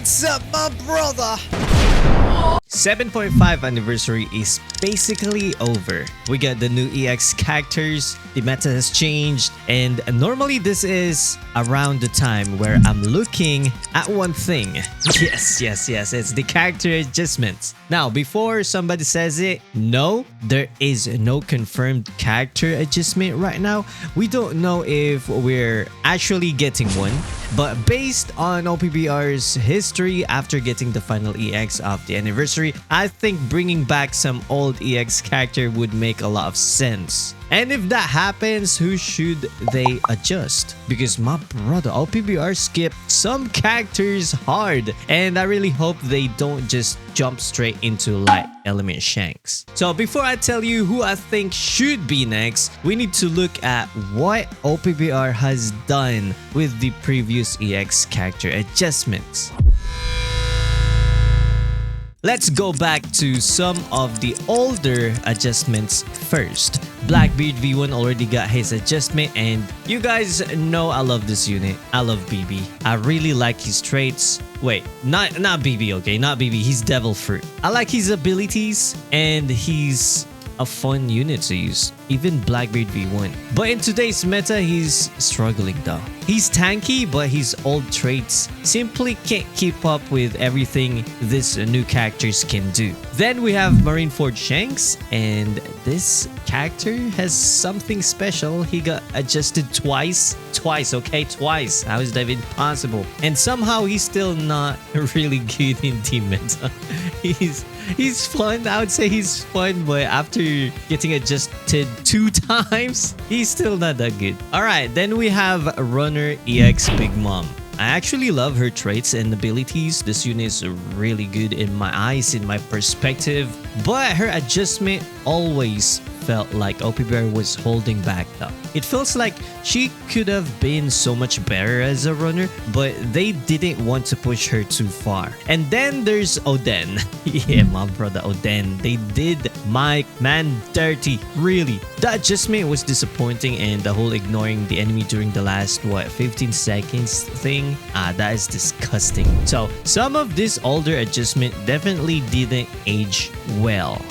What's up, my brother? 7.5 anniversary is basically over. We got the new EX characters, the meta has changed, and normally this is around the time where I'm looking at one thing. Yes, it's the character adjustments. Now, before somebody says it, no, there is no confirmed character adjustment right now. We don't know if we're actually getting one, but based on OPBR's history after getting the final EX of the anniversary, I think bringing back some old EX character would make a lot of sense. And if that happens, who should they adjust? Because my brother, OPBR skipped some characters hard, and I really hope they don't just jump straight into Light Element Shanks. So before I tell you who I think should be next, we need to look at what OPBR has done with the previous EX character adjustments. Let's go back to some of the older adjustments first. Blackbeard V1 already got his adjustment, and you guys know I love this unit. I love BB. I really like his traits. Wait, not BB, okay? Not BB, he's Devil Fruit. I like his abilities, and he's a fun unit to use, even Blackbeard V1. But in today's meta, he's struggling though. He's tanky, but his old traits simply can't keep up with everything these new characters can do. Then we have Marineford Shanks, and this character has something special. He got adjusted twice. Twice. How is that even possible? And somehow he's still not really good in the meta. He's fun. I would say he's fun, but after getting adjusted 2 times, he's still not that good. Alright, then we have Runner EX Big Mom. I actually love her traits and abilities. This unit is really good in my eyes, in my perspective. But her adjustment always felt like OPBR was holding back though. It feels like she could have been so much better as a runner, but they didn't want to push her too far. And then there's Oden. Yeah, my brother Oden. They did my man dirty. Really. The adjustment was disappointing, and the whole ignoring the enemy during the last, 15 seconds thing? That is disgusting. So, some of this older adjustment definitely didn't age well.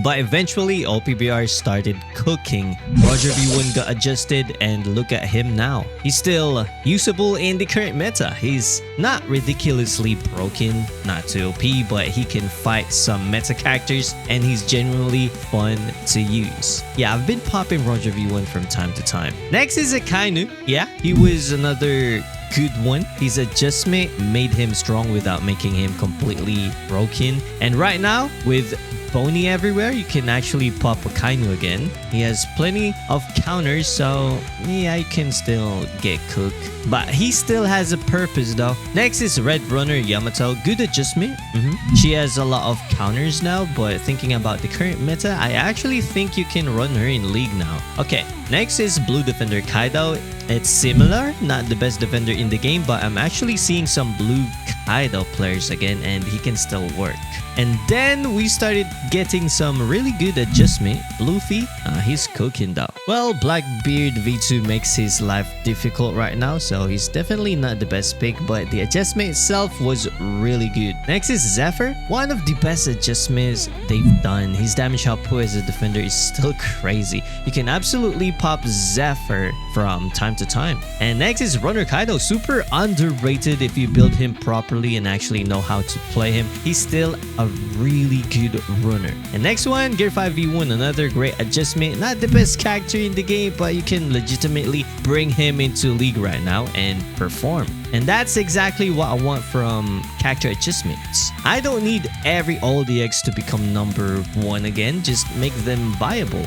But eventually, OPBR started cooking. Roger V1 got adjusted, and look at him now. He's still usable in the current meta. He's not ridiculously broken, not too OP, but he can fight some meta characters, and he's genuinely fun to use. Yeah, I've been popping Roger V1 from time to time. Next is Akainu. Yeah, he was another good one. His adjustment made him strong without making him completely broken. And right now, with Bony everywhere, you can actually pop Akainu again. He has plenty of counters, so yeah, you can still get cooked. But he still has a purpose though. Next is Red Runner Yamato. Good adjustment. She has a lot of counters now, but thinking about the current meta, I actually think you can run her in League now. Okay, next is Blue Defender Kaido. It's similar, not the best defender in the game, but I'm actually seeing some Blue Kaido players again, and he can still work. And then we started getting some really good adjustment. Luffy, he's cooking though. Well, Blackbeard V2 makes his life difficult right now, so he's definitely not the best pick, but the adjustment itself was really good. Next is Zephyr, one of the best adjustments they've done. His damage output as a defender is still crazy. You can absolutely pop Zephyr from time to time. And next is Runner Kaido, super underrated if you build him properly and actually know how to play him. He's still a really good runner. And next one, Gear 5 V1, another great adjustment. Not the best character in the game, but you can legitimately bring him into League right now and perform. And that's exactly what I want from character adjustments. I don't need every old EX to become #1 again, just make them viable.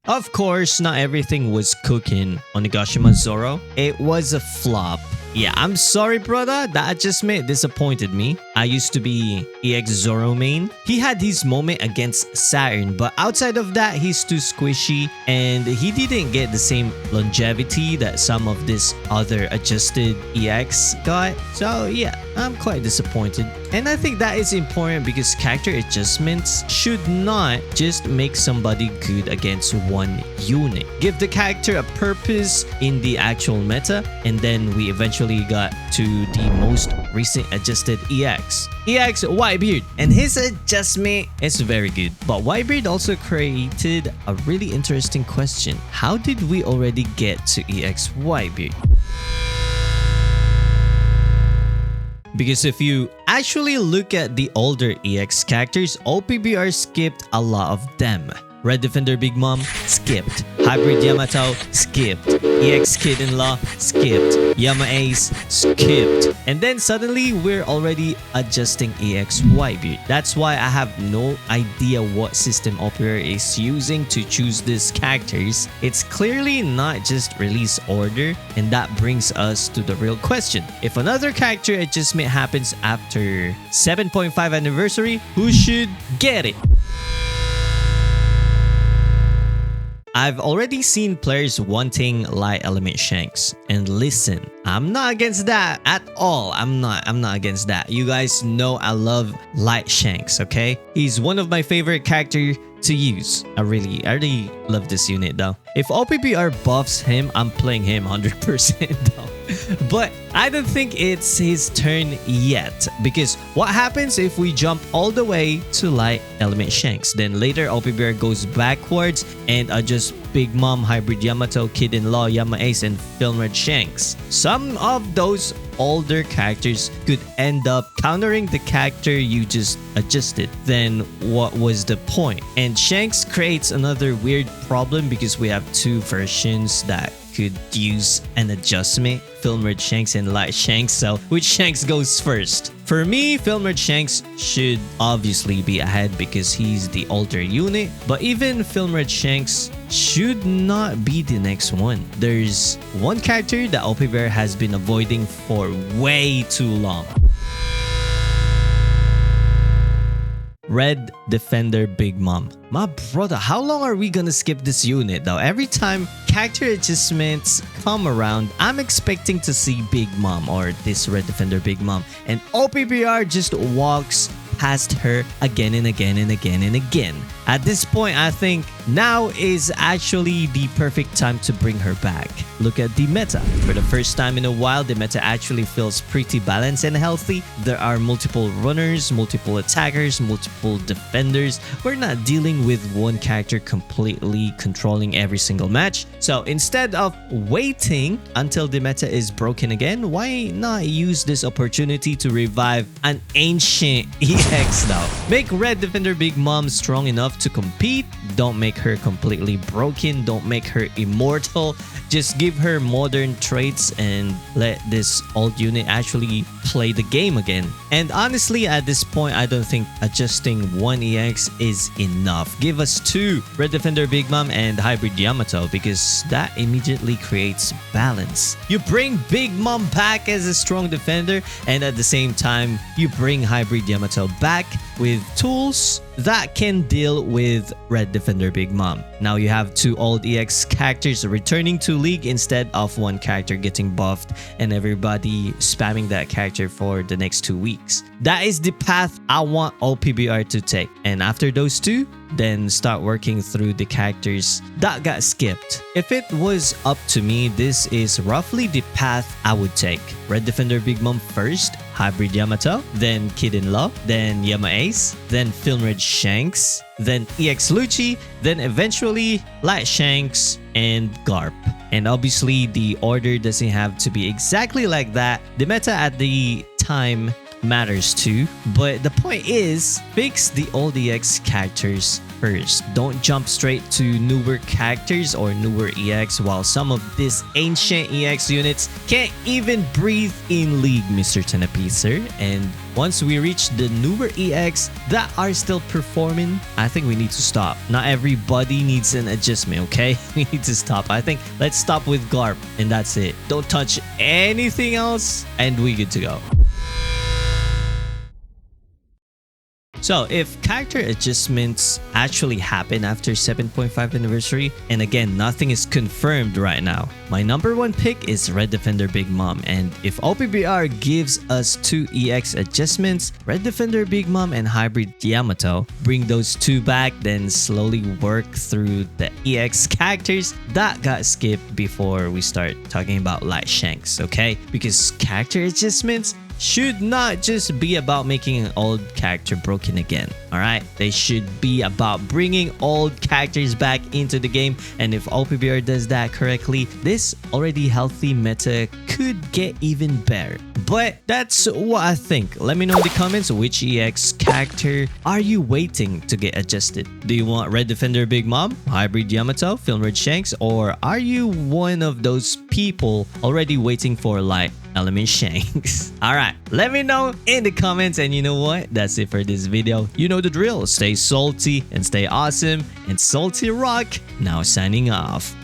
Of course, not everything was cooking on Nagashima Zoro. It was a flop. Yeah, I'm sorry, brother. That adjustment disappointed me. I used to be EX Zoro main. He had his moment against Saturn, but outside of that, he's too squishy, and he didn't get the same longevity that some of this other adjusted EX got. So yeah, I'm quite disappointed. And I think that is important because character adjustments should not just make somebody good against one unit. Give the character a purpose in the actual meta, and then we eventually got to the most recent adjusted EX Whitebeard, and his adjustment is very good. But Whitebeard also created a really interesting question. How did we already get to EX Whitebeard? Because if you actually look at the older EX characters, OPBR skipped a lot of them. Red Defender Big Mom, skipped. Hybrid Yamato, skipped. EX Kid-in-Law, skipped. Yamace, skipped. And then suddenly, we're already adjusting EX Whitebeard. That's why I have no idea what system OPBR is using to choose these characters. It's clearly not just release order, and that brings us to the real question. If another character adjustment happens after 7.5 anniversary, who should get it? I've already seen players wanting Light Element Shanks, and listen, I'm not against that at all. I'm not against that. You guys know I love Light Shanks, okay? He's one of my favorite characters to use. I really love this unit though. If OPBR buffs him, I'm playing him 100% though. But I don't think it's his turn yet, because what happens if we jump all the way to Light Element Shanks? Then later OPBR goes backwards and adjusts Big Mom Hybrid Yamato, Kid-in-Law, Yamace, and Film Red Shanks. Some of those older characters could end up countering the character you just adjusted. Then what was the point? And Shanks creates another weird problem because we have two versions that could use an adjustment, Film Red Shanks and Light Shanks. So which Shanks goes first? For me, Film Red Shanks should obviously be ahead because he's the older unit, but even Film Red Shanks should not be the next one. There's one character that OPBR has been avoiding for way too long. Red Defender Big Mom. My brother, how long are we gonna skip this unit though? Every time character adjustments come around, I'm expecting to see Big Mom or this Red Defender Big Mom, and OPBR just walks past her again and again and again and again. At this point, I think now is actually the perfect time to bring her back. Look at the meta. For the first time in a while, the meta actually feels pretty balanced and healthy. There are multiple runners, multiple attackers, multiple defenders. We're not dealing with one character completely controlling every single match. So instead of waiting until the meta is broken again, why not use this opportunity to revive an ancient EX now? Make Red Defender Big Mom strong enough to compete. Don't make her completely broken. Don't make her immortal. Just give her modern traits and let this old unit actually play the game again. And honestly, at this point, I don't think adjusting one EX is enough. Give us two, Red Defender Big Mom and Hybrid Yamato, because that immediately creates balance. You bring Big Mom back as a strong defender, and at the same time, you bring Hybrid Yamato back with tools that can deal with Red Defender Big Mom. Now you have two old EX characters returning to League instead of one character getting buffed and everybody spamming that character for the next 2 weeks. That is the path I want OPBR to take. And after those two, then start working through the characters that got skipped. If it was up to me, this is roughly the path I would take. Red Defender Big Mom first, Hybrid Yamato, then Kid-in-Law, then Yamace, then Film Red Shanks, then EX Lucci, then eventually Light Shanks and Garp. And obviously the order doesn't have to be exactly like that. The meta at the time matters too, but the point is, fix the old EX characters first. Don't jump straight to newer characters or newer EX while some of these ancient EX units can't even breathe in League, Mr. Tenapicer. And once we reach the newer EX that are still performing, I think we need to stop. Not everybody needs an adjustment, okay? We need to stop. I think let's stop with Garp and that's it. Don't touch anything else and we good to go. So if character adjustments actually happen after 7.5 anniversary, and again, nothing is confirmed right now, my number one pick is Red Defender Big Mom. And if OPBR gives us 2 EX adjustments, Red Defender Big Mom and Hybrid Yamato, bring those 2 back, then slowly work through the EX characters that got skipped before we start talking about Red Shanks, okay? Because character adjustments should not just be about making an old character broken again, alright? They should be about bringing old characters back into the game, and if OPBR does that correctly, this already healthy meta could get even better. But that's what I think. Let me know in the comments which EX character are you waiting to get adjusted. Do you want Red Defender Big Mom, Hybrid Yamato, Film Red Shanks, or are you one of those people already waiting for like Element Shanks? Alright, let me know in the comments, and you know what? That's it for this video. You know the drill. Stay salty and stay awesome, and Salty Rock now signing off.